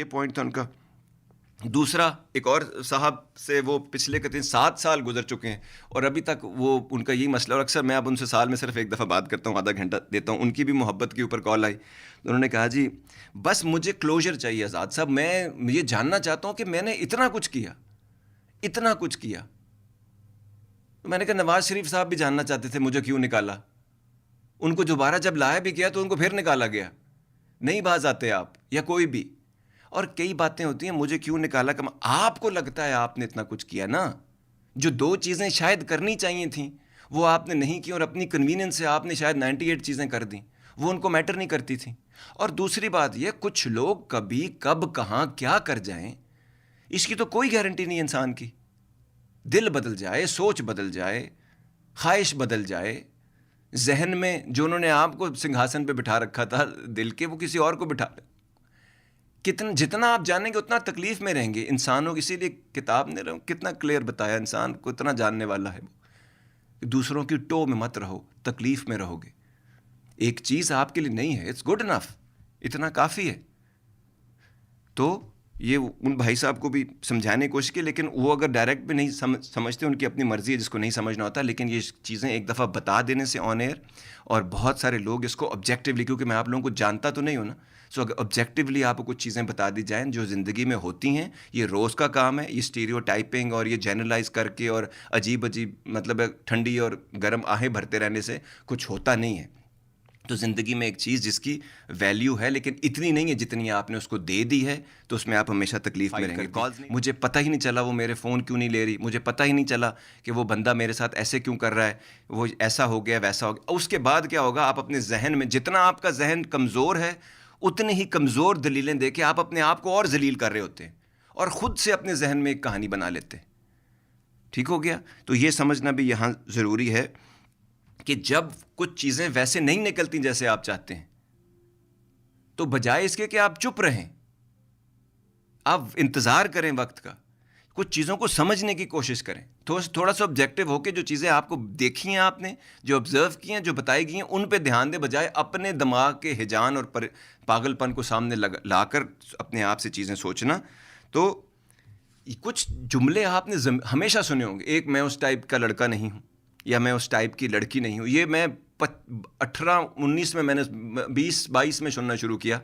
ये पॉइंट था उनका। दूसरा, एक और साहब से वो पिछले कहते हैं 7 साल गुजर चुके हैं और अभी तक वो उनका यही मसला, और अक्सर मैं अब उनसे साल में सिर्फ एक दफ़ा बात करता हूँ, आधा घंटा देता हूँ। उनकी भी मोहब्बत के ऊपर कॉल आई तो उन्होंने कहा जी बस मुझे क्लोजर चाहिए आज़ाद साहब, मैं ये जानना चाहता हूँ कि मैंने इतना कुछ किया, इतना कुछ किया। तो मैंने कहा नवाज शरीफ साहब भी जानना चाहते थे मुझे क्यों निकाला, उनको दोबारा जब लाया भी गया तो उनको फिर निकाला गया, नहीं बाज आते आप या कोई भी। और कई बातें होती हैं, मुझे क्यों निकाला, कम आपको लगता है आपने इतना कुछ किया ना, जो 2 चीज़ें शायद करनी चाहिए थी वो आपने नहीं की और अपनी कन्वीनियंस से आपने शायद 98 चीज़ें कर दी, वो उनको मैटर नहीं करती थी। और दूसरी बात ये, कुछ लोग कभी कब कहाँ क्या कर जाएं इसकी तो कोई गारंटी नहीं इंसान की। दिल बदल जाए, सोच बदल जाए, ख्वाहिश बदल जाए, जहन में जो उन्होंने आपको सिंहासन पे बिठा रखा था दिल के, वो किसी और को बिठा, जितना आप जानेंगे उतना तकलीफ में रहेंगे इंसानों। इसीलिए किताब ने कितना क्लियर बताया, इंसान को इतना जानने वाला है वो, दूसरों की टो में मत रहो, तकलीफ में रहोगे। एक चीज़ आपके लिए नहीं है, इट्स गुड इनफ, इतना काफ़ी है। तो ये उन भाई साहब को भी समझाने की कोशिश की, लेकिन वो अगर डायरेक्ट भी नहीं समझते, उनकी अपनी मर्ज़ी है, जिसको नहीं समझना होता। लेकिन ये चीज़ें एक दफ़ा बता देने से ऑन एयर, और बहुत सारे लोग इसको ऑब्जेक्टिवली, क्योंकि मैं आप लोगों को जानता तो नहीं हूँ ना, सो अगर ऑब्जेक्टिवली आपको कुछ चीज़ें बता दी जाएँ जो ज़िंदगी में होती हैं, ये रोज़ का काम है। ये स्टीरियोटाइपिंग और ये जनरलाइज करके और अजीब अजीब मतलब ठंडी और गर्म आहें भरते रहने से कुछ होता नहीं है। तो ज़िंदगी में एक चीज़ जिसकी वैल्यू है लेकिन इतनी नहीं है जितनी आपने उसको दे दी है, तो उसमें आप हमेशा तकलीफ में रहेंगे। कॉल्स मुझे पता ही नहीं चला वो मेरे फ़ोन क्यों नहीं ले रही, मुझे पता ही नहीं चला कि वो बंदा मेरे साथ ऐसे क्यों कर रहा है, वो ऐसा हो गया वैसा हो गया। उसके बाद क्या होगा, आप अपने जहन में, जितना आपका जहन कमज़ोर है उतनी ही कमज़ोर दलीलें दे के आप अपने आप को और जलील कर रहे होते हैं और ख़ुद से अपने जहन में एक कहानी बना लेते हैं। ठीक हो गया? तो ये समझना भी यहाँ ज़रूरी है कि जब कुछ चीज़ें वैसे नहीं निकलती जैसे आप चाहते हैं, तो बजाय इसके कि आप चुप रहें, आप इंतज़ार करें वक्त का, कुछ चीज़ों को समझने की कोशिश करें, थोड़ा सा ऑब्जेक्टिव होकर जो चीज़ें आपको देखी हैं, आपने जो ऑब्ज़र्व की हैं, जो बताई गई हैं, उन पे ध्यान दें, बजाय अपने दिमाग के हिजान और पागलपन को सामने लाकर अपने आप से चीज़ें सोचना। तो कुछ जुमले आपने हमेशा सुने होंगे, एक मैं उस टाइप का लड़का नहीं हूँ या मैं उस टाइप की लड़की नहीं हूँ। ये मैं 18-19 में, मैंने 20-22 में सुनना शुरू किया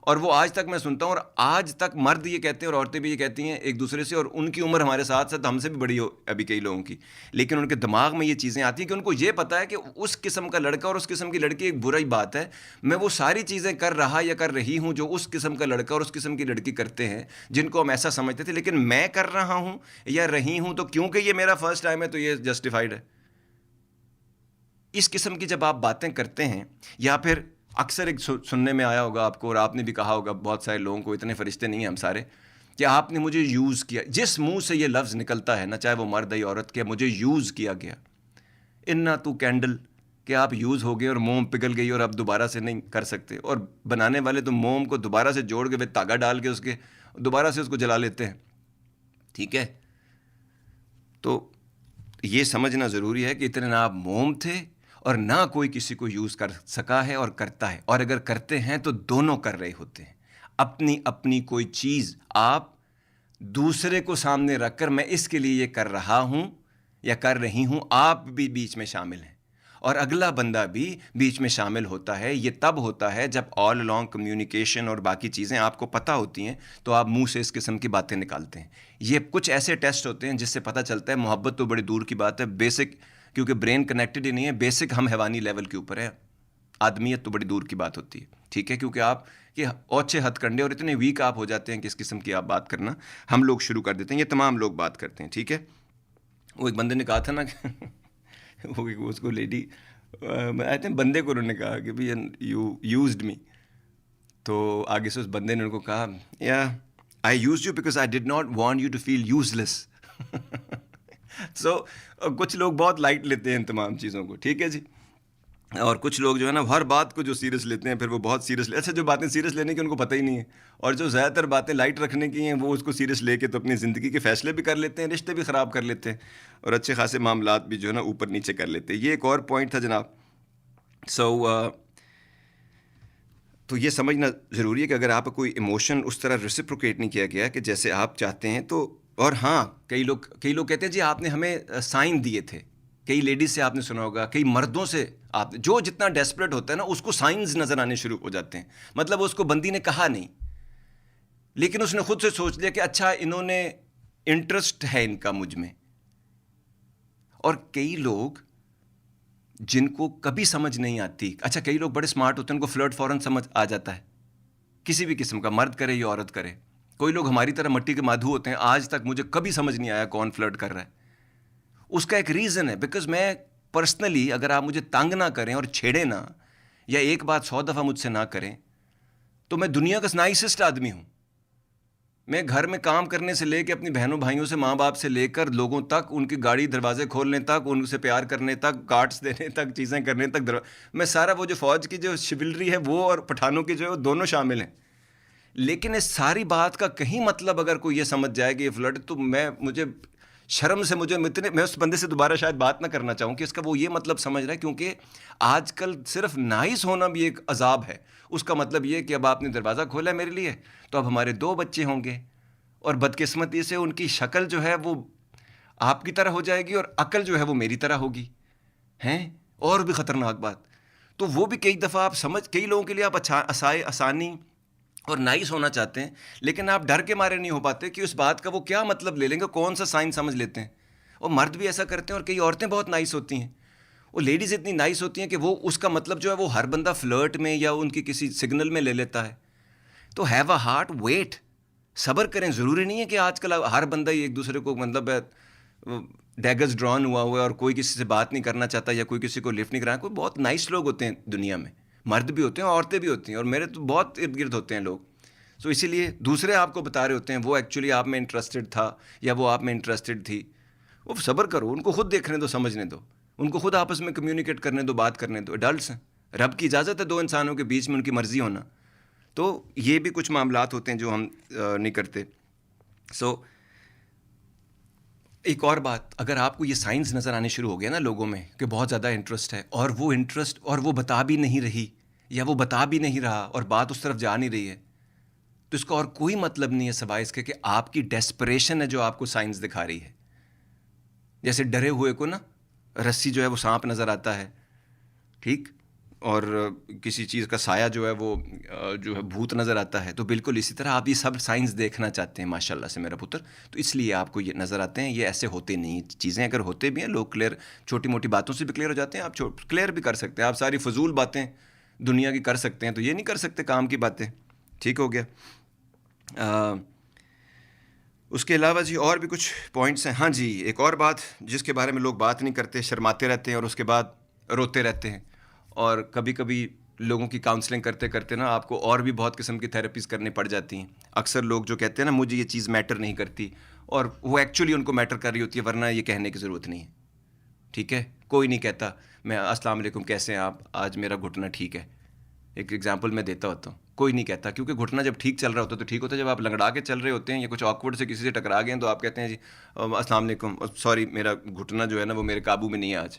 और वो आज तक मैं सुनता हूँ। और आज तक मर्द ये कहते हैं और औरतें भी ये कहती हैं एक दूसरे से, और उनकी उम्र हमारे साथ साथ हमसे भी बड़ी हो अभी कई लोगों की, लेकिन उनके दिमाग में ये चीज़ें आती हैं कि उनको ये पता है कि उस किस्म का लड़का और उस किस्म की लड़की एक बुरी बात है। मैं वो सारी चीज़ें कर रहा या कर रही हूँ जो उस किस्म का लड़का और उस किस्म की लड़की करते हैं, जिनको हम ऐसा समझते थे, लेकिन मैं कर रहा हूँ या रही हूँ तो क्योंकि ये मेरा फर्स्ट टाइम है तो ये जस्टिफाइड है। इस किस्म की जब आप बातें करते हैं, या फिर अक्सर एक सुनने में आया होगा आपको और आपने भी कहा होगा बहुत सारे लोगों को, इतने फरिश्ते नहीं हैं हम सारे, कि आपने मुझे यूज़ किया। जिस मुंह से ये लफ्ज़ निकलता है ना, चाहे वो मर्द या औरत के, मुझे यूज़ किया गया, इन्ना तू कैंडल, कि आप यूज़ हो गए और मोम पिघल गई और अब दोबारा से नहीं कर सकते। और बनाने वाले तो मोम को दोबारा से जोड़ के धागा डाल के उसके दोबारा से उसको जला लेते हैं। ठीक है, तो ये समझना ज़रूरी है कि इतने ना आप मोम थे और ना कोई किसी को यूज़ कर सका है और करता है, और अगर करते हैं तो दोनों कर रहे होते हैं। अपनी अपनी कोई चीज़ आप दूसरे को सामने रखकर मैं इसके लिए ये कर रहा हूँ या कर रही हूँ, आप भी बीच में शामिल हैं और अगला बंदा भी बीच में शामिल होता है। ये तब होता है जब ऑल अलॉन्ग कम्युनिकेशन और बाकी चीज़ें आपको पता होती हैं, तो आप मुंह से इस किस्म की बातें निकालते हैं। ये कुछ ऐसे टेस्ट होते हैं जिससे पता चलता है मोहब्बत तो बड़ी दूर की बात है, बेसिक, क्योंकि ब्रेन कनेक्टेड ही नहीं है, बेसिक हम हैवानी लेवल के ऊपर है, आदमियत तो बड़ी दूर की बात होती है। ठीक है, क्योंकि आप ये ओछे हथकंडे और इतने वीक आप हो जाते हैं कि इस किस्म की आप बात करना हम लोग शुरू कर देते हैं, ये तमाम लोग बात करते हैं। ठीक है, वो एक बंदे ने कहा था ना वो उसको लेडी, आई थिंक बंदे को उन्होंने कहा कि भाई यू यूज्ड मी, तो आगे से उस बंदे ने उनको कहा, yeah I used you because I did not want you to feel useless. So कुछ लोग बहुत लाइट लेते हैं इन तमाम चीज़ों को। ठीक है जी, और कुछ लोग जो है ना हर बात को जो सीरियस लेते हैं, फिर वो बहुत सीरियस अच्छा, जो बातें सीरियस लेने की उनको पता ही नहीं है, और जो ज़्यादातर बातें लाइट रखने की हैं वो उसको सीरियस लेके तो अपनी ज़िंदगी के फ़ैसले भी कर लेते हैं, रिश्ते भी ख़राब कर लेते हैं, और अच्छे खासे मामलात भी जो है ना ऊपर नीचे कर लेते हैं। ये एक और पॉइंट था जनाब। सो तो ये समझना ज़रूरी है कि अगर आपका कोई इमोशन उस तरह रेसिप्रोकेट नहीं किया गया कि जैसे आप चाहते हैं, तो और हाँ, कई लोग कहते हैं जी आपने हमें साइन दिए थे। कई लेडीज से आपने सुना होगा, कई मर्दों से आपने, जो जितना डेस्परेट होता है ना उसको साइंस नज़र आने शुरू हो जाते हैं। मतलब उसको बंदी ने कहा नहीं, लेकिन उसने खुद से सोच लिया कि अच्छा इन्होंने इंटरेस्ट है इनका मुझ में। और कई लोग जिनको कभी समझ नहीं आती, अच्छा कई लोग बड़े स्मार्ट होते हैं, उनको फ्लर्ट फौरन समझ आ जाता है, किसी भी किस्म का, मर्द करे या औरत करे। कोई लोग हमारी तरह मट्टी के माधु होते हैं, आज तक मुझे कभी समझ नहीं आया कौन फ्लर्ट कर रहा है। उसका एक रीज़न है, बिकॉज मैं पर्सनली, अगर आप मुझे तंग ना करें और छेड़े ना, या एक बात 100 दफ़ा मुझसे ना करें, तो मैं दुनिया का नाइसेस्ट आदमी हूँ। मैं घर में काम करने से लेकर अपनी बहनों भाइयों से, माँ बाप से लेकर लोगों तक, उनकी गाड़ी दरवाजे खोलने तक, उनसे प्यार करने तक, कार्ड्स देने तक, चीज़ें करने तक, मैं सारा, वो जो फ़ौज की जो शिविलरी है वो और पठानों की जो है, दोनों शामिल हैं। लेकिन इस सारी बात का कहीं मतलब अगर कोई ये समझ जाए कि ये फ्लर्ट, तो मुझे शर्म से, मैं उस बंदे से दोबारा शायद बात ना करना चाहूँ कि इसका वो ये मतलब समझ रहा है। क्योंकि आजकल सिर्फ नाइस होना भी एक अजाब है। उसका मतलब ये कि अब आपने दरवाज़ा खोला है मेरे लिए, तो अब हमारे 2 बच्चे होंगे, और बदकिस्मती से उनकी शक्ल जो है वो आपकी तरह हो जाएगी और अकल जो है वो मेरी तरह होगी, हैं? और भी ख़तरनाक बात, तो वो भी कई दफ़ा आप कई लोगों के लिए आप आसानी और नाइस होना चाहते हैं, लेकिन आप डर के मारे नहीं हो पाते कि उस बात का वो क्या मतलब ले लेंगे, कौन सा साइन समझ लेते हैं। और मर्द भी ऐसा करते हैं, और कई औरतें बहुत नाइस होती हैं, वो लेडीज़ इतनी नाइस होती हैं कि वो उसका मतलब जो है वो हर बंदा फ्लर्ट में या उनकी किसी सिग्नल में ले लेता है। तो हैव अ हार्ट, वेट, सब्र करें। ज़रूरी नहीं है कि आजकल हर बंदा ही एक दूसरे को, मतलब डैगर्स ड्रॉन हुआ है और कोई किसी से बात नहीं करना चाहता या कोई किसी को लिफ्ट नहीं कराना। कोई बहुत नाइस लोग होते हैं दुनिया में, मर्द भी होते हैं, औरतें भी होती हैं, और मेरे तो बहुत इर्द गिर्द होते हैं लोग। सो इसीलिए दूसरे आपको बता रहे होते हैं वो एक्चुअली आप में इंटरेस्टेड था या वो आप में इंटरेस्टेड थी। वो सब्र करो, उनको खुद देखने दो, समझने दो, उनको खुद आपस में कम्युनिकेट करने दो, बात करने दो। एडल्ट्स हैं, रब की इजाज़त है 2 इंसानों के बीच में उनकी मर्ज़ी होना। तो ये भी कुछ मामलात होते हैं जो हम नहीं करते। सो एक और बात, अगर आपको ये साइंस नज़र आने शुरू हो गया ना लोगों में कि बहुत ज़्यादा इंटरेस्ट है, और वो इंटरेस्ट, और वो बता भी नहीं रही या वो बता भी नहीं रहा और बात उस तरफ जा नहीं रही है, तो इसका और कोई मतलब नहीं है सिवाय इसके कि आपकी डेस्परेशन है जो आपको साइंस दिखा रही है। जैसे डरे हुए को ना रस्सी जो है वो सांप नज़र आता है, ठीक, और किसी चीज़ का साया जो है वो जो है भूत नज़र आता है। तो बिल्कुल इसी तरह आप ये सब साइंस देखना चाहते हैं माशाल्लाह से मेरा पुत्र, तो इसलिए आपको ये नज़र आते हैं। ये ऐसे होते नहीं चीज़ें, अगर होते भी हैं लोग क्लियर, छोटी मोटी बातों से भी क्लियर हो जाते हैं। आप क्लियर भी कर सकते हैं, आप सारी फजूल बातें दुनिया की कर सकते हैं, तो ये नहीं कर सकते काम की बातें। ठीक हो गया। उसके अलावा जी और भी कुछ पॉइंट्स हैं। हाँ जी, एक और बात जिसके बारे में लोग बात नहीं करते, शर्माते रहते हैं और उसके बाद रोते रहते हैं। और कभी कभी लोगों की काउंसलिंग करते करते ना आपको और भी बहुत किस्म की थेरेपीज़ करनी पड़ जाती हैं। अक्सर लोग जो कहते हैं ना मुझे ये चीज़ मैटर नहीं करती, और वो एक्चुअली उनको मैटर कर रही होती है, वरना ये कहने की ज़रूरत नहीं है। ठीक है, कोई नहीं कहता मैं अस्सलाम वालेकुम कैसे हैं आप, आज मेरा घुटना ठीक है, एक एग्जांपल मैं देता होता हूँ। कोई नहीं कहता, क्योंकि घुटना जब ठीक चल रहा होता है तो ठीक होता है। जब आप लंगड़ा के चल रहे होते हैं या कुछ ऑकवर्ड से किसी से टकरा गए हैं तो आप कहते हैं जी अस्सलाम वालेकुम, सॉरी मेरा घुटना जो है ना वो मेरे काबू में नहीं है, आज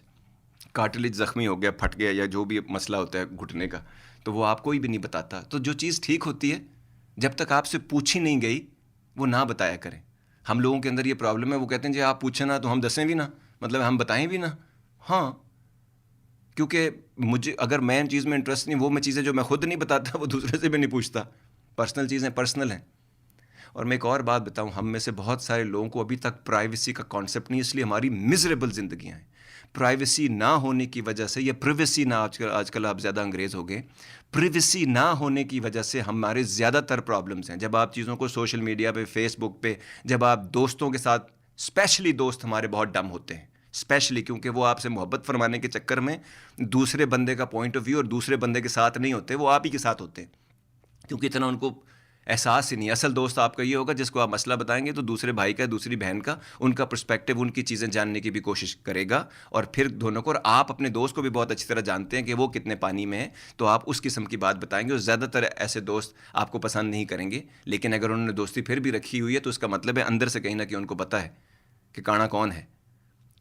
कार्टिलेज ज़ख्मी हो गया, फट गया, या जो भी मसला होता है घुटने का, तो वो आप कोई भी नहीं बताता। तो जो चीज़ ठीक होती है जब तक आपसे पूछी नहीं गई वो ना बताया करें। हम लोगों के अंदर ये प्रॉब्लम है, वो कहते हैं जी आप पूछें ना तो हम दसें भी ना, मतलब हम बताएं भी ना। हाँ, क्योंकि मुझे, अगर मैं इन चीज़ में इंटरेस्ट नहीं, वो मैं चीज़ें जो मैं खुद नहीं बताता वो दूसरे से भी नहीं पूछता। पर्सनल चीज़ें पर्सनल हैं। और मैं एक और बात बताऊं, हम में से बहुत सारे लोगों को अभी तक प्राइवेसी का कॉन्सेप्ट नहीं, इसलिए हमारी मिजरेबल ज़िंदगियाँ हैं। प्राइवेसी ना होने की वजह से, या प्रिवेसी ना, आजकल आप ज़्यादा अंग्रेज़ हो गए, प्रिवेसी ना होने की वजह से हमारे ज़्यादातर प्रॉब्लम्स हैं। जब आप चीज़ों को सोशल मीडिया पे, फेसबुक पे, जब आप दोस्तों के साथ, स्पेशली दोस्त हमारे बहुत डम होते हैं, स्पेशली क्योंकि वो आपसे मोहब्बत फरमाने के चक्कर में दूसरे बंदे का पॉइंट ऑफ व्यू और दूसरे बंदे के साथ नहीं होते, वो आप ही के साथ होते हैं, क्योंकि इतना उनको एहसास ही नहीं। असल दोस्त आपका ये होगा जिसको आप मसला बताएंगे तो दूसरे भाई का, दूसरी बहन का, उनका पर्सपेक्टिव, उनकी चीज़ें जानने की भी कोशिश करेगा, और फिर दोनों को, और आप अपने दोस्त को भी बहुत अच्छी तरह जानते हैं कि वो कितने पानी में है, तो आप उस किस्म की बात बताएंगे। और ज़्यादातर ऐसे दोस्त आपको पसंद नहीं करेंगे, लेकिन अगर उन्होंने दोस्ती फिर भी रखी हुई है तो उसका मतलब है अंदर से कहीं ना कहीं उनको पता है कि काना कौन है।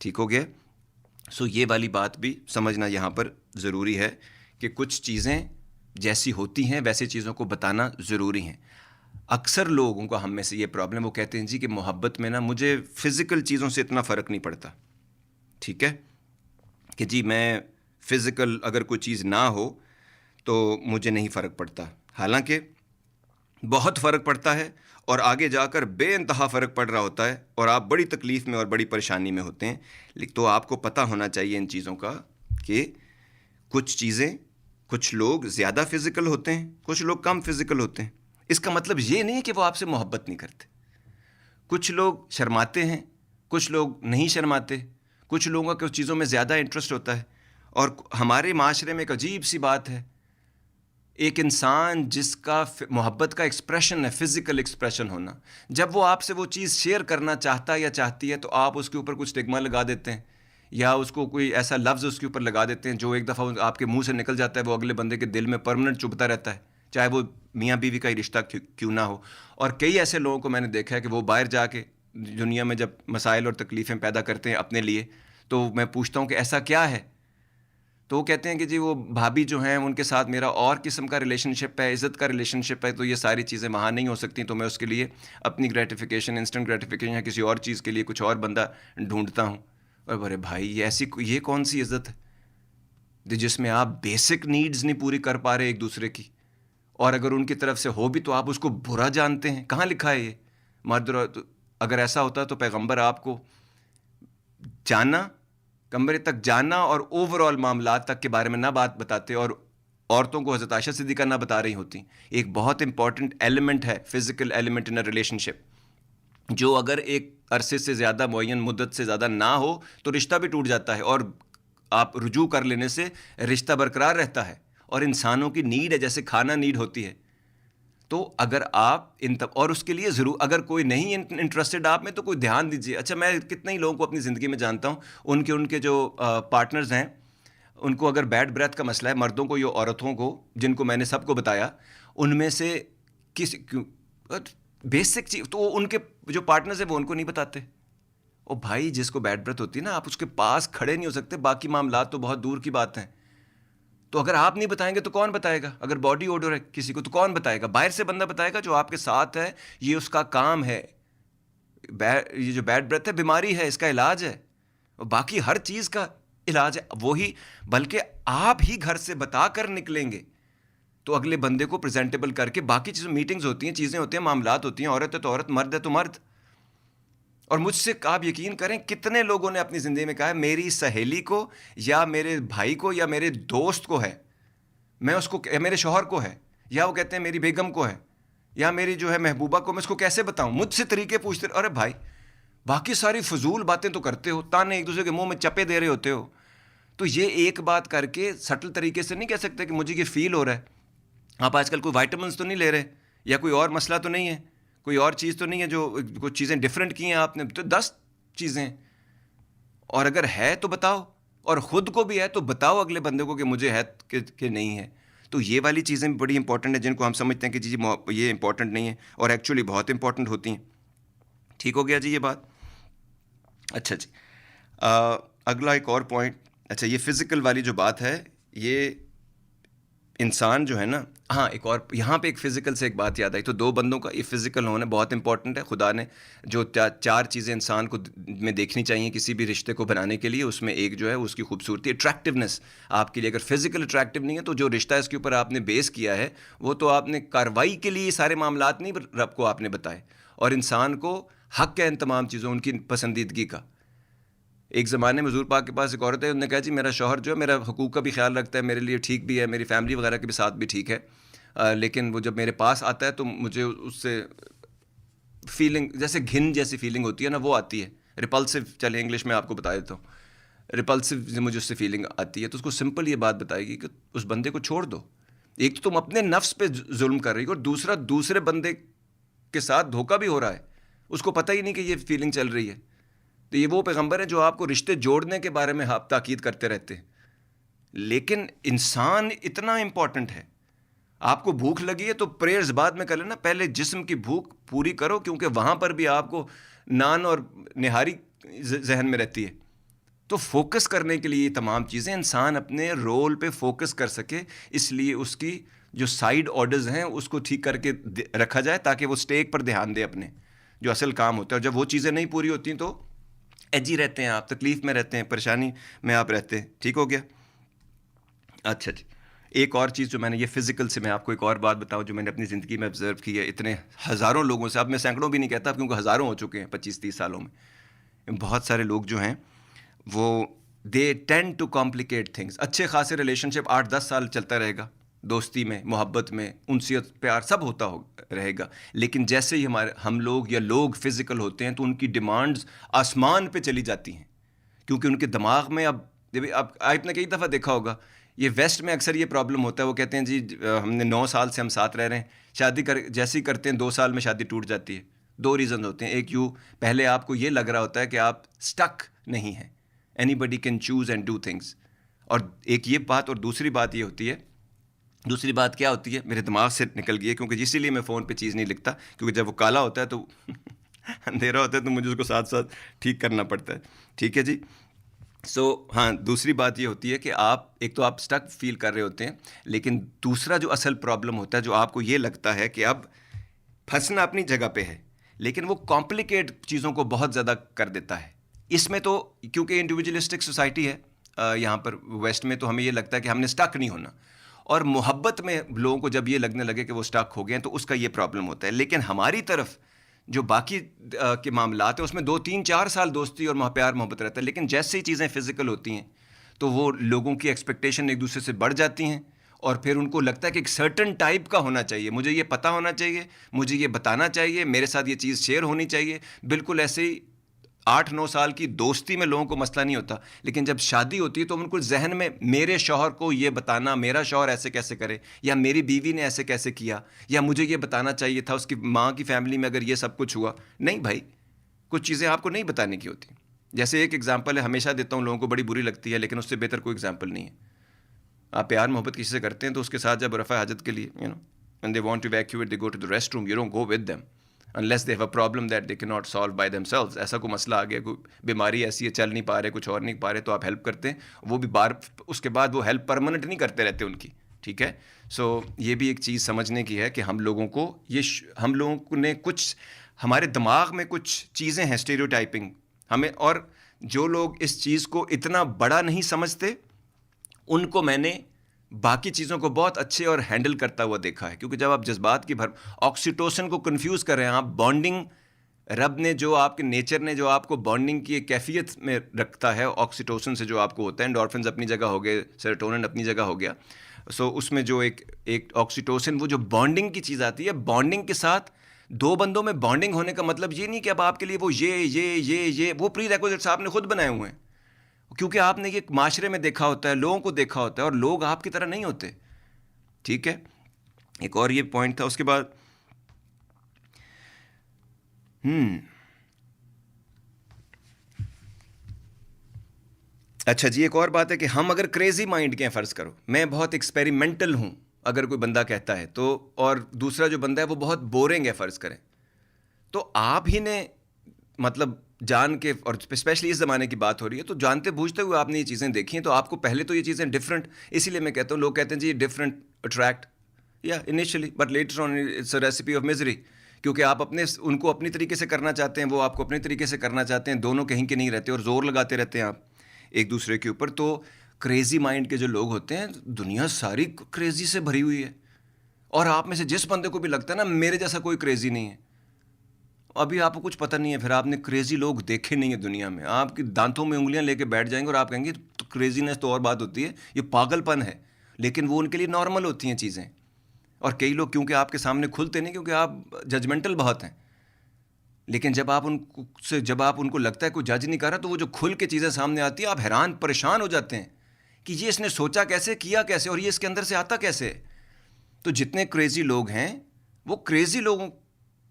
ठीक हो गया। सो ये वाली बात भी समझना यहाँ पर ज़रूरी है कि कुछ चीज़ें जैसी होती हैं वैसे चीज़ों को बताना ज़रूरी है। अक्सर लोगों को हम में से ये प्रॉब्लम, वो कहते हैं जी कि मोहब्बत में ना मुझे फ़िज़िकल चीज़ों से इतना फ़र्क नहीं पड़ता, ठीक है, कि जी मैं फ़िज़िकल अगर कोई चीज़ ना हो तो मुझे नहीं फ़र्क पड़ता। हालांकि बहुत फ़र्क पड़ता है और आगे जाकर बेइंतहा फ़र्क पड़ रहा होता है और आप बड़ी तकलीफ़ में और बड़ी परेशानी में होते हैं। लेकिन तो आपको पता होना चाहिए इन चीज़ों का कि कुछ चीज़ें, कुछ लोग ज़्यादा फ़िज़िकल होते हैं, कुछ लोग कम फ़िज़िकल होते हैं। इसका मतलब ये नहीं है कि वो आपसे मोहब्बत नहीं करते। कुछ लोग शर्माते हैं, कुछ लोग नहीं शर्माते, कुछ लोगों का कुछ चीज़ों में ज़्यादा इंटरेस्ट होता है। और हमारे माशरे में एक अजीब सी बात है, एक इंसान जिसका मोहब्बत का एक्सप्रेशन है फ़िज़िकल एक्सप्रेशन होना, जब वो आपसे वो चीज़ शेयर करना चाहता है या चाहती है तो आप उसके ऊपर कुछ स्टिग्मा लगा देते हैं या उसको कोई ऐसा लफ्ज़ उसके ऊपर लगा देते हैं जो एक दफ़ा आपके मुंह से निकल जाता है, वो अगले बंदे के दिल में परमानेंट चुभता रहता है, चाहे वो मियाँ बीवी का ही रिश्ता क्यों ना हो। और कई ऐसे लोगों को मैंने देखा है कि वो बाहर जाके दुनिया में जब मसाइल और तकलीफ़ें पैदा करते हैं अपने लिए, तो मैं पूछता हूँ कि ऐसा क्या है, तो वो कहते हैं कि जी वो भाभी जो हैं उनके साथ मेरा और किस्म का रिलेशनशिप है, इज़्ज़त का रिलेशनशिप है, तो ये सारी चीज़ें वहाँ नहीं हो सकती, तो मैं उसके लिए अपनी ग्रेटिफिकेशन, इंस्टेंट ग्रेटिफिकेशन या किसी और चीज़ के लिए कुछ और बंदा ढूंढता हूँ। और अरे भाई ये कौन सी इज़्ज़त है जिसमें आप बेसिक नीड्स नहीं पूरी कर पा रहे एक दूसरे की, और अगर उनकी तरफ से हो भी तो आप उसको बुरा जानते हैं। कहाँ लिखा है ये? मर्द अगर ऐसा होता तो पैगंबर आपको जाना, कमरे तक जाना और ओवरऑल मामलात तक के बारे में ना बात बताते और औरतों को हज़रत आयशा सिद्दीक़ा ना बता रही होती। एक बहुत इंपॉर्टेंट एलिमेंट है physical element in a relationship, जो अगर एक अरसे से ज़्यादा, मुअय्यन मुद्दत से ज़्यादा ना हो तो रिश्ता भी टूट जाता है और आप रुजू कर लेने से रिश्ता बरकरार रहता है। और इंसानों की नीड है, जैसे खाना नीड होती है, तो अगर आप और उसके लिए ज़रूर अगर कोई नहीं इंटरेस्टेड आप में तो कोई ध्यान दीजिए। अच्छा, मैं कितने ही लोगों को अपनी ज़िंदगी में जानता हूँ, उनके जो पार्टनर्स हैं उनको अगर बैड ब्रेथ का मसला है, मर्दों को या औरतों को, जिनको मैंने सबको बताया, उनमें से किसी बेसिक चीज़ तो उनके जो पार्टनर्स हैं वो उनको नहीं बताते। ओ भाई, जिसको बैड ब्रेथ होती है ना, आप उसके पास खड़े नहीं हो सकते, बाकी मामलात तो बहुत दूर की बात हैं। तो अगर आप नहीं बताएंगे तो कौन बताएगा? अगर बॉडी ओडर है किसी को तो कौन बताएगा? बाहर से बंदा बताएगा जो आपके साथ है, ये उसका काम है। ये जो बैड ब्रेथ है बीमारी है, इसका इलाज है, और बाकी हर चीज़ का इलाज है वही। बल्कि आप ही घर से बता कर निकलेंगे तो अगले बंदे को प्रेजेंटेबल करके, बाकी चीज़ें मीटिंग्स होती हैं, चीज़ें होती हैं, मामलात होती हैं, औरत है तो औरत, मर्द है तो मर्द। और मुझसे आप यकीन करें कितने लोगों ने अपनी ज़िंदगी में कहा है मेरी सहेली को या मेरे भाई को या मेरे दोस्त को है, मैं उसको, मेरे शौहर को है, या वो कहते हैं मेरी बेगम को है, या मेरी जो है महबूबा को, मैं उसको कैसे बताऊं? मुझसे तरीके पूछते। अरे भाई, बाकी सारी फजूल बातें तो करते हो, ताने एक दूसरे के मुंह में चपे दे रहे होते हो, तो ये एक बात करके सटल तरीके से नहीं कह सकते कि मुझे ये फील हो रहा है। आप आजकल कोई वाइटामिन्स तो नहीं ले रहे, या कोई और मसला तो नहीं है, कोई और चीज़ तो नहीं है जो कुछ चीज़ें डिफरेंट की हैं आपने, तो 10 चीज़ें, और अगर है तो बताओ, और ख़ुद को भी है तो बताओ अगले बंदे को कि मुझे है कि नहीं है। तो ये वाली चीज़ें भी बड़ी इंपॉर्टेंट हैं, जिनको हम समझते हैं कि जी ये इंपॉर्टेंट नहीं है, और एक्चुअली बहुत इंपॉर्टेंट होती हैं। ठीक हो गया जी ये बात? अच्छा जी, अगला एक और पॉइंट। अच्छा, ये फ़िज़िकल वाली जो बात है, ये इंसान जो है ना, हाँ, एक और यहाँ पे एक फ़िज़िकल से एक बात याद आई, तो दो बंदों का ये फ़िज़िकल होना बहुत इंपॉर्टेंट है। खुदा ने जो चार चीज़ें इंसान को में देखनी चाहिए किसी भी रिश्ते को बनाने के लिए, उसमें एक जो है उसकी खूबसूरती, अट्रैक्टिवनेस। आपके लिए अगर फ़िज़िकल अट्रैक्टिव नहीं है तो जो रिश्ता इसके ऊपर आपने बेस किया है वो तो आपने कार्रवाई के लिए सारे मामलात नहीं रब को आपने बताए, और इंसान को हक़ है इन तमाम चीज़ों, उनकी पसंदीदगी का। एक ज़माने में हुज़ूर पाक के पास एक औरत है, उन्होंने कहा जी मेरा शौहर जो है मेरा हुकूक का भी ख्याल रखता है, मेरे लिए ठीक भी है, मेरी फैमिली वगैरह के भी साथ भी ठीक है, लेकिन वो जब मेरे पास आता है तो मुझे उससे फीलिंग, जैसे घिन जैसी फीलिंग होती है ना, वो आती है। रिपल्सिव, चले इंग्लिश में आपको बता देता हूँ, रिपल्सिव मुझे उससे फीलिंग आती है। तो उसको सिंपल ये बात बताएगी कि उस बंदे को छोड़ दो। एक तो तुम अपने नफ्स पे जुल्म कर रही हो, और दूसरा दूसरे बंदे के साथ धोखा भी हो रहा है, उसको पता ही नहीं कि ये फीलिंग चल रही है। तो ये वो पैगंबर है जो आपको रिश्ते जोड़ने के बारे में आप ताकीद करते रहते हैं, लेकिन इंसान इतना इंपॉर्टेंट है। आपको भूख लगी है तो प्रेयर्स बाद में कर लेना, पहले जिस्म की भूख पूरी करो, क्योंकि वहाँ पर भी आपको नान और निहारी जहन में रहती है। तो फोकस करने के लिए ये तमाम चीज़ें, इंसान अपने रोल पे फोकस कर सके, इसलिए उसकी जो साइड ऑर्डर्स हैं उसको ठीक करके रखा जाए, ताकि वो स्टेक पर ध्यान दे अपने जो असल काम होता है। और जब वो चीज़ें नहीं पूरी होती तो एजी रहते हैं आप, तकलीफ़ में रहते हैं, परेशानी में आप रहते हैं। ठीक हो गया? अच्छा जी, एक और चीज़ जो मैंने, ये फ़िज़िकल से मैं आपको एक और बात बताऊं जो मैंने अपनी ज़िंदगी में ऑब्ज़र्व की है, इतने हज़ारों लोगों से, अब मैं सैकड़ों भी नहीं कहता क्योंकि हज़ारों हो चुके हैं 25-30 सालों में। बहुत सारे लोग जो हैं वो they tend to complicate things. अच्छे खासे रिलेशनशिप 8-10 साल चलता रहेगा, दोस्ती में, मोहब्बत में, उनसियत, प्यार सब होता हो रहेगा, लेकिन जैसे ही हम लोग या लोग फिज़िकल होते हैं तो उनकी डिमांड्स आसमान पे चली जाती हैं, क्योंकि उनके दिमाग में अब आपने कई दफ़ा देखा होगा, ये वेस्ट में अक्सर ये प्रॉब्लम होता है। वो कहते हैं जी हमने 9 साल से हम साथ रह रहे हैं, शादी कर जैसे ही करते हैं 2 साल में शादी टूट जाती है। 2 रीज़न होते हैं, एक यूँ पहले आपको ये लग रहा होता है कि आप स्टक नहीं हैं, anybody can choose and do things, और एक ये बात, और दूसरी बात ये होती है, दूसरी बात क्या होती है, मेरे दिमाग से निकल गई है, क्योंकि इसीलिए मैं फ़ोन पे चीज़ नहीं लिखता, क्योंकि जब वो काला होता है तो अंधेरा होता है तो मुझे उसको साथ साथ ठीक करना पड़ता है। ठीक है जी। हाँ, दूसरी बात ये होती है कि आप एक तो आप स्टक फील कर रहे होते हैं, लेकिन दूसरा जो असल प्रॉब्लम होता है, जो आपको ये लगता है कि अब फंसना अपनी जगह पे है, लेकिन वो कॉम्प्लिकेट चीज़ों को बहुत ज़्यादा कर देता है। इसमें तो क्योंकि इंडिविजुअलिस्टिक सोसाइटी है यहाँ पर वेस्ट में, तो हमें ये लगता है कि हमने स्टक नहीं होना, और मोहब्बत में लोगों को जब ये लगने लगे कि वो स्टक हो गए हैं तो उसका ये प्रॉब्लम होता है। लेकिन हमारी तरफ जो बाकी के मामलात हैं उसमें 2-3-4 साल दोस्ती और प्यार मोहब्बत रहता है, लेकिन जैसे ही चीज़ें फिज़िकल होती हैं तो वो लोगों की एक्सपेक्टेशन एक दूसरे से बढ़ जाती हैं, और फिर उनको लगता है कि एक सर्टन टाइप का होना चाहिए, मुझे ये पता होना चाहिए, मुझे ये बताना चाहिए, मेरे साथ ये चीज़ शेयर होनी चाहिए। बिल्कुल ऐसे ही 8-9 साल की दोस्ती में लोगों को मसला नहीं होता, लेकिन जब शादी होती है तो उनको जहन में मेरे शौहर को ये बताना, मेरा शौहर ऐसे कैसे करे, या मेरी बीवी ने ऐसे कैसे किया, या मुझे ये बताना चाहिए था उसकी माँ की फैमिली में अगर ये सब कुछ हुआ। नहीं भाई, कुछ चीज़ें आपको नहीं बताने की होती। जैसे एक एग्जाम्पल है, हमेशा देता हूँ, लोगों को बड़ी बुरी लगती है, लेकिन उससे बेहतर कोई एग्जाम्पल नहीं है। आप प्यार मोहब्बत किसी से करते हैं तो उसके साथ जब रफ़ा हाजत के लिए when they want to evacuate, they go to the restroom, you don't go with them unless they have a problem that they cannot solve by themselves. ऐसा कोई मसला आ गया, कोई बीमारी ऐसी है, चल नहीं पा रहे, कुछ और नहीं पा रहे, तो आप हेल्प करते हैं। वो भी बार उसके बाद वो हेल्प परमानेंट नहीं करते रहते उनकी। ठीक है। ये भी एक चीज़ समझने की है कि हम लोगों को हम लोगों ने कुछ, हमारे दिमाग में कुछ चीज़ें हैं स्टीरियोटाइपिंग हमें, और जो लोग इस चीज़ को इतना बड़ा नहीं समझते उनको मैंने बाकी चीज़ों को बहुत अच्छे और हैंडल करता हुआ देखा है। क्योंकि जब आप जज्बात की ऑक्सीटोसिन को कंफ्यूज कर रहे हैं, आप बॉन्डिंग, रब ने जो आपके नेचर ने जो आपको बॉन्डिंग की एक कैफियत में रखता है, ऑक्सीटोसिन से जो आपको होता है, एंडोर्फिन्स अपनी जगह हो गए, सेरोटोनिन अपनी जगह हो गया, उसमें जो एक ऑक्सीटोसिन, वो जो बॉन्डिंग की चीज़ आती है, बॉन्डिंग के साथ दो बंदों में बॉन्डिंग होने का मतलब ये नहीं कि अब आपके लिए वो ये वो प्री रिक्विजिट्स आपने खुद बनाए हुए हैं, क्योंकि आपने ये माशरे में देखा होता है, लोगों को देखा होता है, और लोग आपकी तरह नहीं होते। ठीक है। एक और ये पॉइंट था उसके बाद। अच्छा जी, एक और बात है कि हम अगर क्रेजी माइंड के हैं, फ़र्ज़ करो मैं बहुत एक्सपेरिमेंटल हूं, अगर कोई बंदा कहता है तो, और दूसरा जो बंदा है वो बहुत बोरिंग है, फ़र्ज़ करें, तो आप ही ने मतलब जान के, और स्पेशली इस ज़माने की बात हो रही है, तो जानते बूझते हुए आपने ये चीज़ें देखी हैं, तो आपको पहले तो ये चीज़ें डिफरेंट, इसीलिए मैं कहता हूँ, लोग कहते हैं जी डिफरेंट अट्रैक्ट, या initially, but later on it's a recipe of misery, क्योंकि आप उनको अपनी तरीके से करना चाहते हैं, वो आपको अपनी तरीके से करना चाहते हैं, दोनों कहीं के नहीं रहते, और ज़ोर लगाते रहते हैं आप एक दूसरे के ऊपर। तो क्रेज़ी माइंड के जो लोग होते हैं, दुनिया सारी क्रेज़ी से भरी हुई है, और आप में से जिस बंदे को भी लगता है ना मेरे जैसा कोई क्रेज़ी नहीं है, अभी आपको कुछ पता नहीं है, फिर आपने क्रेज़ी लोग देखे नहीं है दुनिया में। आपकी दांतों में उंगलियां लेके बैठ जाएंगे और आप कहेंगे तो क्रेज़ीनेस तो और बात होती है, ये पागलपन है, लेकिन वो उनके लिए नॉर्मल होती हैं चीज़ें। और कई लोग क्योंकि आपके सामने खुलते नहीं, क्योंकि आप जजमेंटल बहुत हैं, लेकिन जब आप उनको लगता है कोई जज नहीं कर रहा, तो वो जो खुल के चीज़ें सामने आती है, आप हैरान परेशान हो जाते हैं कि ये इसने सोचा कैसे, किया कैसे, और ये इसके अंदर से आता कैसे। तो जितने क्रेज़ी लोग हैं वो क्रेज़ी लोगों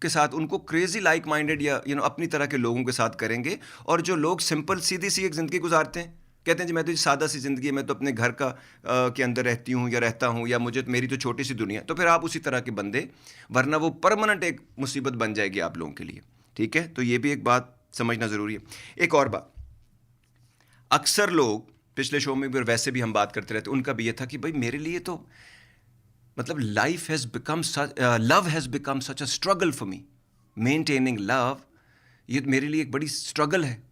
के साथ, उनको क्रेज़ी लाइक माइंडेड या अपनी तरह के लोगों के साथ करेंगे। और जो लोग सिंपल सीधी सी एक ज़िंदगी गुजारते हैं, कहते हैं जी मैं तो सादा सी ज़िंदगी है, मैं तो अपने घर का के अंदर रहती हूँ या रहता हूँ, या मेरी तो छोटी सी दुनिया, तो फिर आप उसी तरह के बंदे, वरना वो परमानेंट एक मुसीबत बन जाएगी आप लोगों के लिए। ठीक है। तो ये भी एक बात समझना ज़रूरी है। एक और बात, अक्सर लोग, पिछले शो में भी और वैसे भी हम बात करते रहते, उनका भी ये था कि भाई मेरे लिए तो मतलब life has become love has become such a struggle for me. Maintaining love, ये मेरे लिए एक बड़ी स्ट्रगल है।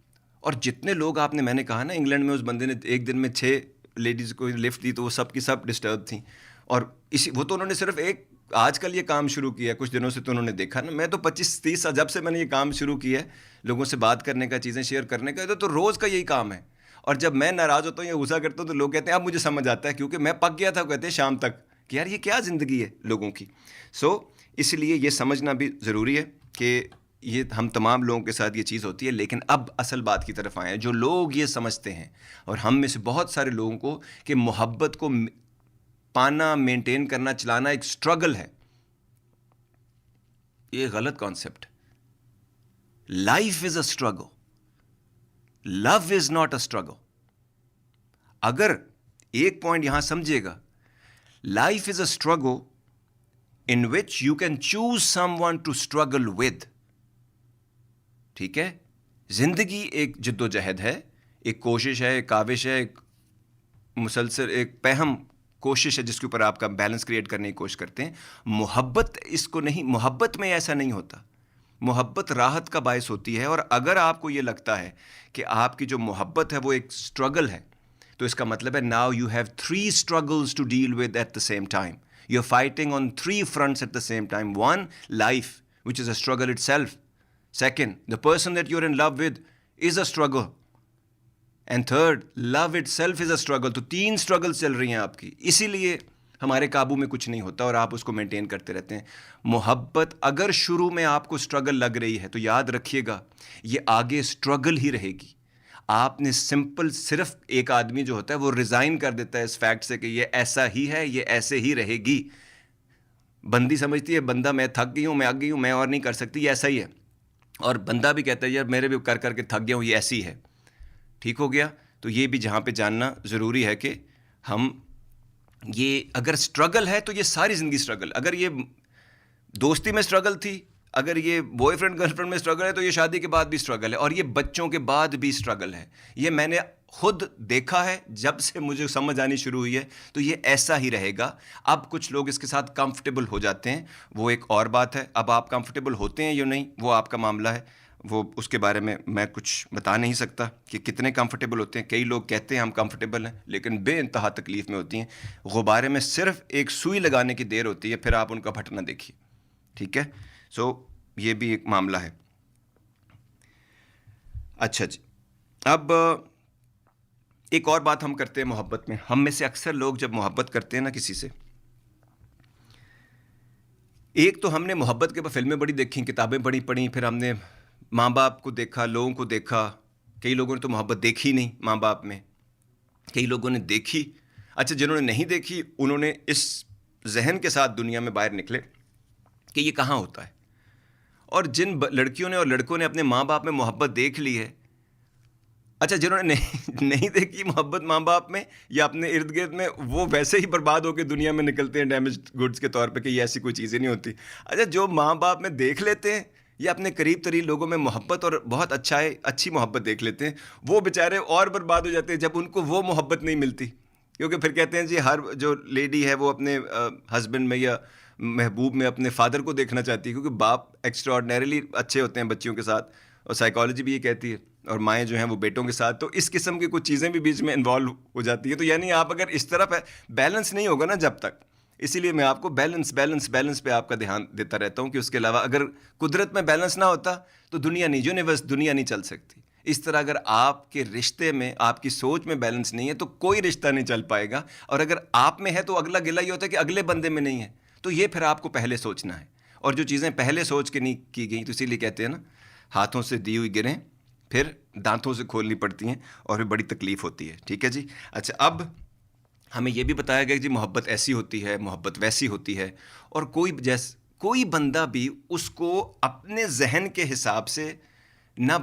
और जितने लोग आपने, मैंने कहा ना, इंग्लैंड में उस बंदे ने एक दिन में 6 लेडीज़ को लिफ्ट दी, तो वो सब की सब डिस्टर्ब थी। और इसी, वो तो उन्होंने सिर्फ एक आजकल ये काम शुरू किया है, कुछ दिनों से तो उन्होंने देखा ना। मैं तो 25-30 जब से मैंने ये काम शुरू किया है, लोगों से बात करने का, चीज़ें शेयर करने का, तो रोज़ का यही काम है। और जब मैं नाराज़ होता हूँ या गुस्सा करता हूँ, तो लोग कहते हैं अब मुझे समझ आता है, क्योंकि मैं पक गया था, कहते हैं शाम तक, कि यार ये क्या ज़िंदगी है लोगों की। इसलिए ये समझना भी ज़रूरी है कि ये हम तमाम लोगों के साथ ये चीज़ होती है। लेकिन अब असल बात की तरफ आए हैं, जो लोग ये समझते हैं, और हम में से बहुत सारे लोगों को, कि मोहब्बत को पाना, मेंटेन करना, चलाना एक स्ट्रगल है। ये गलत concept. Life is a struggle, love is not a struggle. अगर एक पॉइंट यहां समझिएगा, life is a struggle in which you can choose someone to struggle with. ठीक है, जिंदगी एक जिद्दोजहद है, एक कोशिश है, एक काविश है, एक मुसलसल, एक पहम कोशिश है, जिसके ऊपर आपका बैलेंस क्रिएट करने की कोशिश करते हैं। मोहब्बत इसको नहीं, मोहब्बत में ऐसा नहीं होता। मोहब्बत राहत का बायस होती है। और अगर आपको ये लगता है कि आपकी जो मोहब्बत है वो एक स्ट्रगल है, तो इसका मतलब है now you have 3 struggles to deal with at the same time. You are fighting on 3 fronts at the same time. One, life, which is a struggle itself. Second, the person that you're in love with is a struggle. And third, love it self is a struggle. तो 3 struggles चल रही हैं आपकी, इसीलिए हमारे काबू में कुछ नहीं होता और आप उसको मेंटेन करते रहते हैं। मोहब्बत अगर शुरू में आपको स्ट्रगल लग रही है, तो याद रखिएगा ये आगे स्ट्रगल ही रहेगी। आपने सिंपल, सिर्फ एक आदमी जो होता है वो रिज़ाइन कर देता है इस फैक्ट से कि ये ऐसा ही है, ये ऐसे ही रहेगी। बंदी समझती है, बंदा मैं थक गई हूँ, मैं आ गई हूँ, मैं और नहीं कर सकती, ये ऐसा ही है। और बंदा भी कहता है यार मेरे भी कर करके थक गया हूँ, ये ऐसी है। ठीक हो गया। तो ये भी जहाँ पे जानना ज़रूरी है कि हम, ये अगर स्ट्रगल है तो ये सारी ज़िंदगी स्ट्रगल। अगर ये दोस्ती में स्ट्रगल थी, अगर ये बॉयफ्रेंड गर्लफ्रेंड में स्ट्रगल है, तो ये शादी के बाद भी स्ट्रगल है, और ये बच्चों के बाद भी स्ट्रगल है। ये मैंने खुद देखा है, जब से मुझे समझ आनी शुरू हुई है, तो ये ऐसा ही रहेगा। अब कुछ लोग इसके साथ कंफर्टेबल हो जाते हैं, वो एक और बात है। अब आप कंफर्टेबल होते हैं या नहीं, वो आपका मामला है, वो उसके बारे में मैं कुछ बता नहीं सकता कि कितने कंफर्टेबल होते हैं। कई लोग कहते हैं हम कंफर्टेबल हैं, लेकिन बेइंतहा तकलीफ़ में होती हैं। गुब्बारे में सिर्फ एक सुई लगाने की देर होती है, फिर आप उनका फटना देखिए। ठीक है, ये भी एक मामला है। अच्छा जी, अब एक और बात हम करते हैं मोहब्बत में। हम में से अक्सर लोग जब मोहब्बत करते हैं ना किसी से, एक तो हमने मोहब्बत के बाद फिल्में बड़ी देखी, किताबें बड़ी पढ़ी, फिर हमने माँ बाप को देखा, लोगों को देखा। कई लोगों ने तो मोहब्बत देखी नहीं माँ बाप में, कई लोगों ने देखी। अच्छा, जिन्होंने नहीं देखी उन्होंने इस जहन के साथ दुनिया में बाहर निकले कि ये कहाँ होता है। और जिन लड़कियों ने और लड़कों ने अपने माँ बाप में मोहब्बत देख ली है, अच्छा जिन्होंने नहीं देखी मोहब्बत माँ बाप में या अपने इर्द गिर्द में, वो वैसे ही बर्बाद होकर दुनिया में निकलते हैं डैमेज गुड्स के तौर पे कि ये ऐसी कोई चीज़ें नहीं होती। अच्छा, जो माँ बाप में देख लेते हैं या अपने करीब तरीब लोगों में मोहब्बत और बहुत अच्छी मोहब्बत देख लेते हैं, वो बेचारे और बर्बाद हो जाते हैं जब उनको वो मोहब्बत नहीं मिलती। क्योंकि फिर कहते हैं जी हर जो लेडी है वो अपने हस्बैंड में या महबूब में अपने फादर को देखना चाहती है, क्योंकि बाप एक्स्ट्राऑर्डिनरीली अच्छे होते हैं बच्चियों के साथ, और साइकोलॉजी भी ये कहती है, और माएँ जो हैं वो बेटों के साथ। तो इस किस्म की कुछ चीज़ें भी बीच में इन्वॉल्व हो जाती है। तो यानी आप अगर इस तरफ बैलेंस नहीं होगा ना जब तक, इसीलिए मैं आपको बैलेंस पे आपका ध्यान देता रहता हूँ कि उसके अलावा अगर कुदरत में बैलेंस ना होता तो दुनिया नहीं, यूनिवर्स, दुनिया नहीं चल सकती। इस तरह अगर आपके रिश्ते में, आपकी सोच में बैलेंस नहीं है तो कोई रिश्ता नहीं चल पाएगा। और अगर आप में है तो अगला गिला ये होता है कि अगले बंदे में नहीं है, तो ये फिर आपको पहले सोचना है। और जो चीज़ें पहले सोच के नहीं की गई, तो इसीलिए कहते हैं ना, हाथों से दी हुई गिरें फिर दांतों से खोलनी पड़ती हैं और फिर बड़ी तकलीफ़ होती है। ठीक है जी। अच्छा, अब हमें यह भी बताया गया कि जी मोहब्बत ऐसी होती है, मोहब्बत वैसी होती है, और कोई बंदा भी उसको अपने जहन के हिसाब से ना।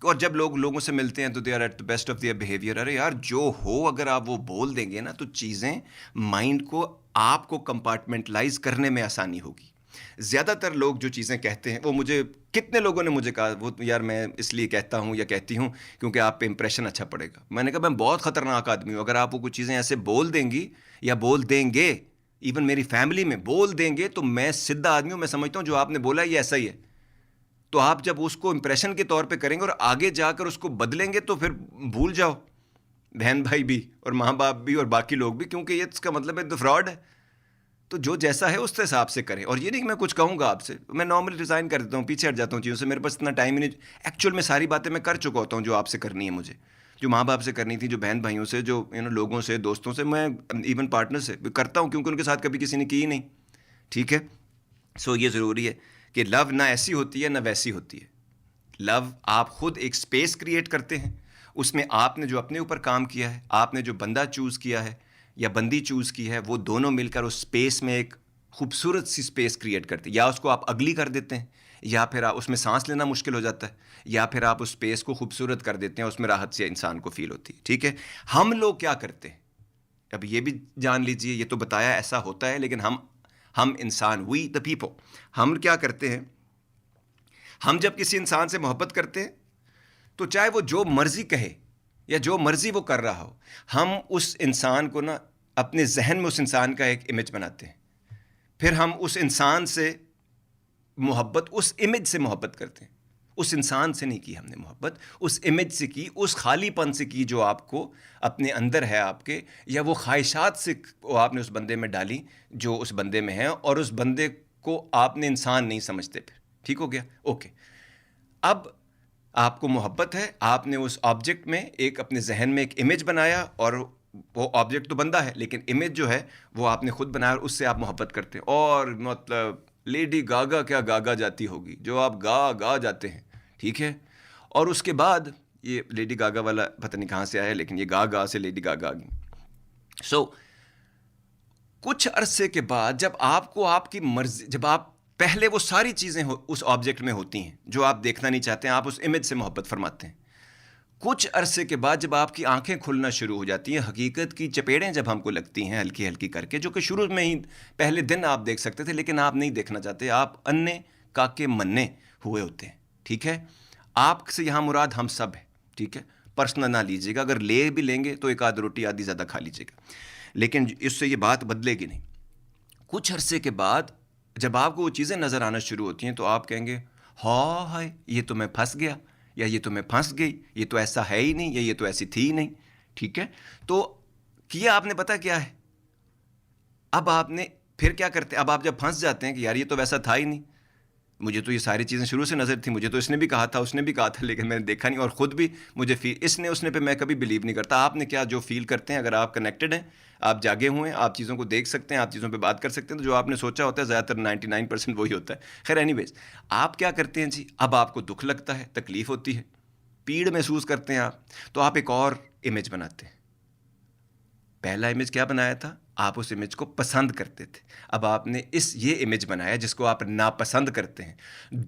और जब लोगों से मिलते हैं तो they are at the best of their behaviour. अरे यार जो हो, अगर आप वो बोल देंगे ना तो चीज़ें माइंड को, आपको कंपार्टमेंटलाइज करने में आसानी होगी। ज़्यादातर लोग जो चीज़ें कहते हैं, वो मुझे, कितने लोगों ने मुझे कहा वो तो यार मैं इसलिए कहता हूँ या कहती हूँ क्योंकि आप पे इंप्रेशन अच्छा पड़ेगा। मैंने कहा मैं बहुत ख़तरनाक आदमी हूँ, अगर आप वो कुछ चीज़ें ऐसे बोल देंगी या बोल देंगे इवन मेरी फैमिली में बोल देंगे तो मैं सीधा आदमी हूँ, मैं समझता हूँ जो आपने बोला ये ऐसा ही है। तो आप जब उसको इंप्रेशन के तौर पे करेंगे और आगे जाकर उसको बदलेंगे तो फिर भूल जाओ बहन भाई भी और माँ बाप भी और बाकी लोग भी, क्योंकि ये इसका मतलब है तो फ्रॉड है। तो जो जैसा है उस हिसाब से करें। और ये नहीं कि मैं कुछ कहूँगा आपसे, मैं नॉर्मली रिज़ाइन कर देता हूँ, पीछे हट जाता हूँ चीज़ों से, मेरे पास इतना टाइम ही नहीं। एक्चुअल में सारी बातें मैं कर चुका होता हूँ जो आपसे करनी है मुझे, जो माँ बाप से करनी थी, जो बहन भाइयों से, जो लोगों से, दोस्तों से, मैं इवन पार्टनर से करता हूँ, क्योंकि उनके साथ कभी किसी ने की ही नहीं। ठीक है। सो ये ज़रूरी है कि लव ना ऐसी होती है ना वैसी होती है। लव आप खुद एक स्पेस क्रिएट करते हैं, उसमें आपने जो अपने ऊपर काम किया है, आपने जो बंदा चूज़ किया है या बंदी चूज़ की है, वो दोनों मिलकर उस स्पेस में एक खूबसूरत सी स्पेस क्रिएट करते हैं। या उसको आप अगली कर देते हैं, या फिर आप उसमें सांस लेना मुश्किल हो जाता है, या फिर आप उस स्पेस को खूबसूरत कर देते हैं, उसमें राहत से इंसान को फील होती है। ठीक है। हम लोग क्या करते हैं, अब ये भी जान लीजिए, ये तो बताया ऐसा होता है, लेकिन हम इंसान, वी द पीपल, हम क्या करते हैं, हम जब किसी इंसान से मोहब्बत करते हैं तो चाहे वो जो मर्जी कहे या जो मर्जी वो कर रहा हो, हम उस इंसान को ना अपने जहन में उस इंसान का एक इमेज बनाते हैं, फिर हम उस इंसान से मोहब्बत, उस इमेज से मोहब्बत करते हैं। उस इंसान से नहीं की हमने मोहब्बत, उस इमेज से की, उस खालीपन से की जो आपको अपने अंदर है आपके, या वो ख्वाहिशात से वो आपने उस बंदे में डाली जो उस बंदे में है, और उस बंदे को आपने इंसान नहीं समझते फिर। ठीक हो गया? ओके। अब आपको मोहब्बत है, आपने उस ऑब्जेक्ट में एक अपने जहन में एक इमेज बनाया, और वो ऑब्जेक्ट तो बंदा है लेकिन इमेज जो है वो आपने खुद बनाया, और उससे आप मोहब्बत करते हैं। और मतलब लेडी गागा क्या गागा जाती होगी जो आप गा जाते हैं। ठीक है। और उसके बाद ये लेडी गागा वाला पता नहीं कहाँ से आया, लेकिन ये गा से लेडी गागा आ गई। सो कुछ अरसे के बाद जब आपको आपकी मर्जी, जब आप पहले वो सारी चीज़ें उस ऑब्जेक्ट में होती हैं जो आप देखना नहीं चाहते हैं, आप उस इमेज से मोहब्बत फरमाते हैं। कुछ अरसे के बाद जब आपकी आंखें खुलना शुरू हो जाती हैं, हकीकत की चपेड़ें जब हमको लगती हैं हल्की हल्की करके, जो कि शुरू में ही पहले दिन आप देख सकते थे लेकिन आप नहीं देखना चाहते, आप अन्ने काके मन्ने हुए होते हैं। ठीक है। आपसे यहाँ मुराद हम सब है। ठीक है। पर्सनल ना लीजिएगा, अगर ले भी लेंगे तो एक आध रोटी आधी ज़्यादा खा लीजिएगा, लेकिन इससे ये बात बदलेगी नहीं। कुछ अरसे के बाद जब आपको वो चीज़ें नज़र आना शुरू होती हैं तो आप कहेंगे हाय ये तो मैं फंस गया, या ये तो मैं फंस गई, ये तो ऐसा है ही नहीं, या ये तो ऐसी थी ही नहीं। ठीक है। तो किया आपने पता क्या है, अब आपने फिर क्या करते हैं, अब आप जब फंस जाते हैं कि यार ये तो वैसा था ही नहीं, मुझे तो ये सारी चीज़ें शुरू से नज़र थी, मुझे तो इसने भी कहा था, उसने भी कहा था, लेकिन मैंने देखा नहीं, और ख़ुद भी मुझे फील, इसने उसने पे मैं कभी बिलीव नहीं करता। आपने क्या जो फील करते हैं, अगर आप कनेक्टेड हैं, आप जागे हुए हैं, आप चीज़ों को देख सकते हैं, आप चीज़ों पे बात कर सकते हैं, तो जो आपने सोचा होता है ज़्यादातर 99% वही होता है। खैर एनीवेज, आप क्या करते हैं जी, अब आपको दुख लगता है, तकलीफ़ होती है, पीड़ महसूस करते हैं आप, तो आप एक और इमेज बनाते हैं। पहला इमेज क्या बनाया था, आप उस इमेज को पसंद करते थे, अब आपने ये इमेज बनाया जिसको आप नापसंद करते हैं।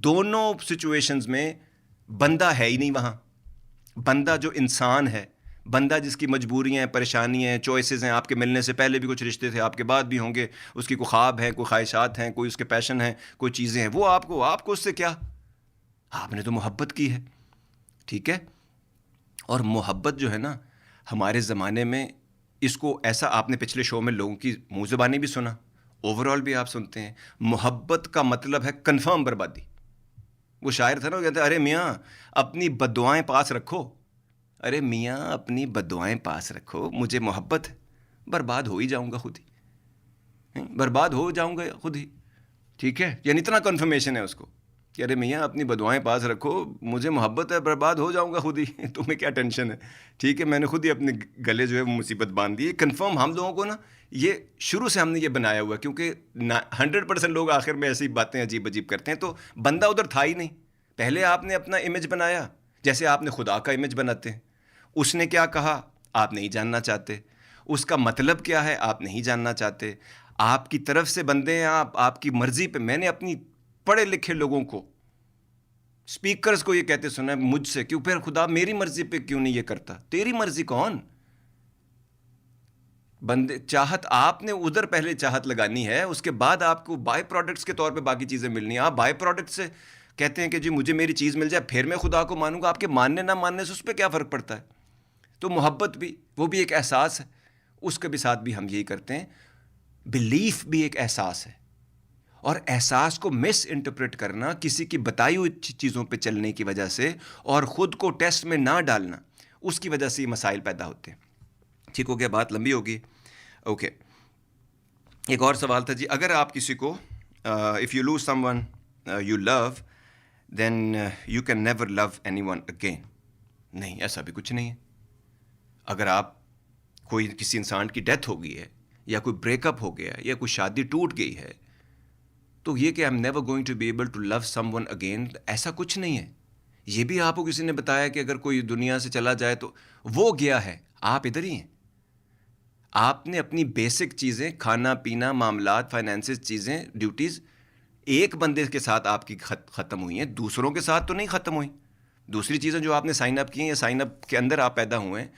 दोनों सिचुएशंस में बंदा है ही नहीं वहाँ, बंदा जो इंसान है, बंदा जिसकी मजबूरियाँ हैं, परेशानियाँ हैं, चॉइसेस हैं, आपके मिलने से पहले भी कुछ रिश्ते थे, आपके बाद भी होंगे, उसकी कोई ख्वाब है, कोई ख्वाहिशात हैं, कोई उसके पैशन हैं, कोई चीज़ें हैं, वो आपको उससे क्या, आपने तो मोहब्बत की है। ठीक है। और मोहब्बत जो है ना, हमारे ज़माने में इसको ऐसा, आपने पिछले शो में लोगों की मुँह ज़बानी भी सुना, ओवरऑल भी आप सुनते हैं, मोहब्बत का मतलब है कन्फर्म बर्बादी। वो शायर था ना, वो कहते अरे मियाँ अपनी बद्दुआएं पास रखो, अरे मियाँ अपनी बद्दुआएं पास रखो, मुझे मोहब्बत है, बर्बाद हो ही जाऊँगा खुद ही, बर्बाद हो जाऊँगा खुद ही। ठीक है। यानी इतना कन्फर्मेशन है उसको कि अरे मियाँ अपनी बदुआएं पास रखो, मुझे मोहब्बत है, बर्बाद हो जाऊंगा खुद ही, तुम्हें क्या टेंशन है। ठीक है। मैंने खुद ही अपने गले जो है वो मुसीबत बांध दी। कन्फर्म हम लोगों को ना, ये शुरू से हमने ये बनाया हुआ, क्योंकि 100% लोग आखिर में ऐसी बातें अजीब अजीब करते हैं। तो बंदा उधर था ही नहीं, पहले आपने अपना इमेज बनाया, जैसे आपने खुदा का इमेज बनाते हैं। उसने क्या कहा आप नहीं जानना चाहते, उसका मतलब क्या है आप नहीं जानना चाहते, आपकी तरफ से बंदे हैं, आपकी मर्ज़ी पे। मैंने अपनी पढ़े लिखे लोगों को, स्पीकर्स को ये कहते सुना है मुझसे, क्यों फिर खुदा मेरी मर्जी पे क्यों नहीं ये करता, तेरी मर्जी कौन, बंदे चाहत आपने उधर पहले चाहत लगानी है, उसके बाद आपको बाय प्रोडक्ट्स के तौर पे बाकी चीज़ें मिलनी है। आप बाय प्रोडक्ट से कहते हैं कि जी मुझे मेरी चीज़ मिल जाए फिर मैं खुदा को मानूंगा, आपके मानने ना मानने से उस पर क्या फ़र्क पड़ता है। तो मोहब्बत भी, वो भी एक एहसास है, उसके भी साथ भी हम यही करते हैं। बिलीफ भी एक एहसास है, और एहसास को मिस इंटरप्रेट करना किसी की बताई हुई चीज़ों पे चलने की वजह से और ख़ुद को टेस्ट में ना डालना, उसकी वजह से ये मसाइल पैदा होते हैं। ठीक हो गया, बात लंबी होगी। ओके, एक और सवाल था जी, अगर आप किसी को if you lose someone you love then you can never love anyone again. नहीं, ऐसा भी कुछ नहीं है। अगर आप कोई किसी इंसान की डेथ हो गई है, या कोई ब्रेकअप हो गया, या कोई शादी टूट गई है, तो ये कि I am never going to be able to love someone again, ऐसा कुछ नहीं है। ये भी आपको किसी ने बताया कि अगर कोई दुनिया से चला जाए तो वो गया है, आप इधर ही हैं। आपने अपनी बेसिक चीज़ें, खाना पीना, मामलात, फाइनेंसेस, चीज़ें, ड्यूटीज़ एक बंदे के साथ आपकी ख़त्म हुई हैं, दूसरों के साथ तो नहीं ख़त्म हुई। दूसरी चीज़ें जो आपने साइन अप की हैं या साइन अप के अंदर आप पैदा हुए हैं,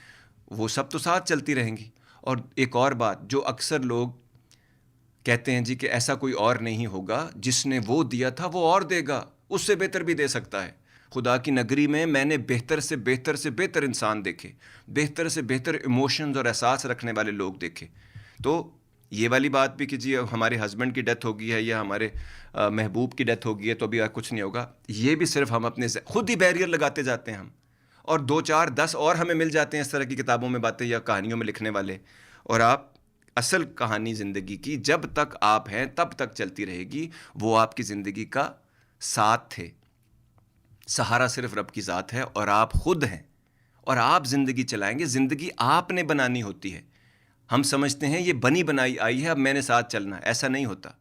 वो सब तो साथ चलती रहेंगी। और एक और बात जो अक्सर लोग कहते हैं जी कि ऐसा कोई और नहीं होगा, जिसने वो दिया था वो और देगा, उससे बेहतर भी दे सकता है। खुदा की नगरी में मैंने बेहतर से बेहतर से बेहतर इंसान देखे, बेहतर से बेहतर इमोशंस और एहसास रखने वाले लोग देखे। तो ये वाली बात भी कि जी हमारे हस्बैंड की डेथ हो गई है या हमारे महबूब की डेथ हो गई है तो अभी कुछ नहीं होगा, ये भी सिर्फ हम अपने खुद ही बैरियर लगाते जाते हैं हम, और 2 4 10 और हमें मिल जाते हैं इस तरह की किताबों में बातें या कहानियों में लिखने वाले। और आप असल कहानी ज़िंदगी की जब तक आप हैं तब तक चलती रहेगी। वो आपकी ज़िंदगी का साथ थे, सहारा सिर्फ रब की ज़ात है, और आप खुद हैं, और आप ज़िंदगी चलाएंगे। ज़िंदगी आपने बनानी होती है। हम समझते हैं ये बनी बनाई आई है, अब मैंने साथ चलना, ऐसा नहीं होता।